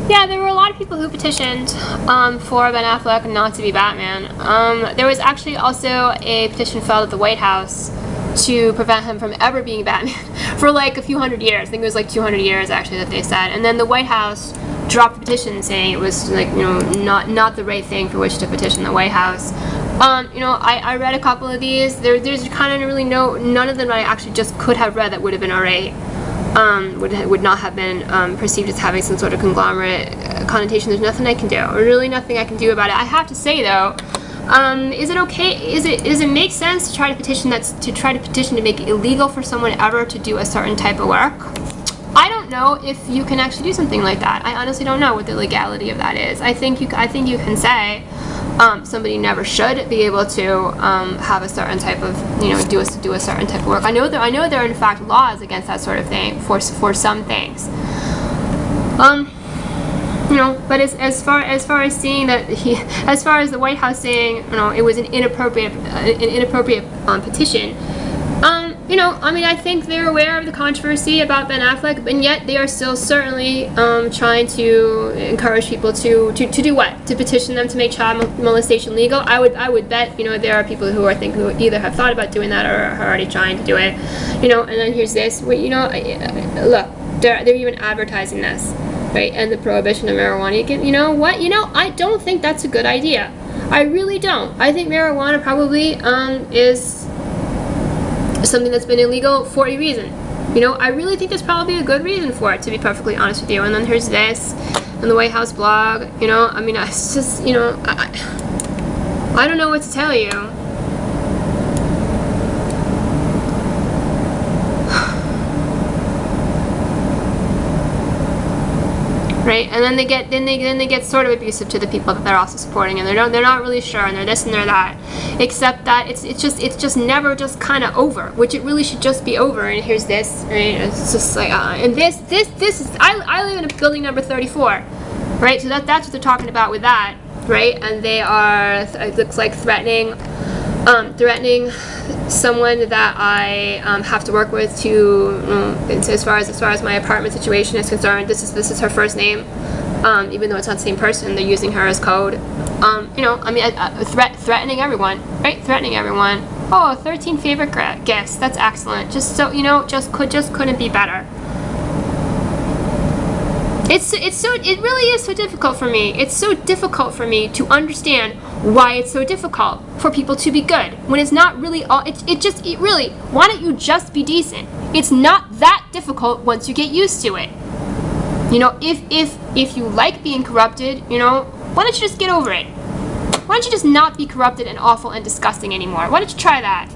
Yeah, there were a lot of people who petitioned for Ben Affleck not to be Batman. There was actually also a petition filed at the White House to prevent him from ever being Batman for like a few hundred years. I think it was like 200 years actually that they said. And then the White House dropped the petition saying it was like, you know, not the right thing for which to petition the White House. You know, I read a couple of these. There's kind of really none of them I actually just could have read that would have been alright. Would not have been perceived as having some sort of conglomerate connotation. There's nothing I can do. Really nothing I can do about it. I have to say though, is it okay? Does it make sense to try to petition to make it illegal for someone ever to do a certain type of work? I don't know if you can actually do something like that. I honestly don't know what the legality of that is. I think you can say somebody never should be able to have a certain type of, you know, do a certain type of work. I know there are in fact laws against that sort of thing for some things. You know, but as far as seeing that as far as the White House saying, you know, it was an inappropriate petition. You know, I mean, I think they're aware of the controversy about Ben Affleck, and yet they are still certainly trying to encourage people to do what? To petition them to make child molestation legal. I would bet, you know, there are people who either have thought about doing that or are already trying to do it. You know, and then here's this. You know, look, they're even advertising this, right? And the prohibition of marijuana. You know what? You know, I don't think that's a good idea. I really don't. I think marijuana probably is something that's been illegal for a reason. You know, I really think there's probably a good reason for it, to be perfectly honest with you. And then here's this, and the White House blog. You know, I mean, it's just, you know, I don't know what to tell you. Right, and then they get sort of abusive to the people that they're also supporting, and they're not really sure, and they're this and they're that, except that it's just never just kind of over, which it really should just be over. And here's this, right? It's just like and this is I live in a building number 34, right? So that's what they're talking about with that, right? And they are, it looks like threatening someone that I have to work with to, as far as my apartment situation is concerned. This is her first name, even though it's not the same person. They're using her as code. You know, I mean, threatening everyone, right? Threatening everyone. Oh, 13 favorite gifts. That's excellent. Just so you know, just couldn't be better. It really is so difficult for me. It's so difficult for me to understand why it's so difficult for people to be good when it's not really all. It really. Why don't you just be decent? It's not that difficult once you get used to it. You know, if you like being corrupted, you know, why don't you just get over it? Why don't you just not be corrupted and awful and disgusting anymore? Why don't you try that?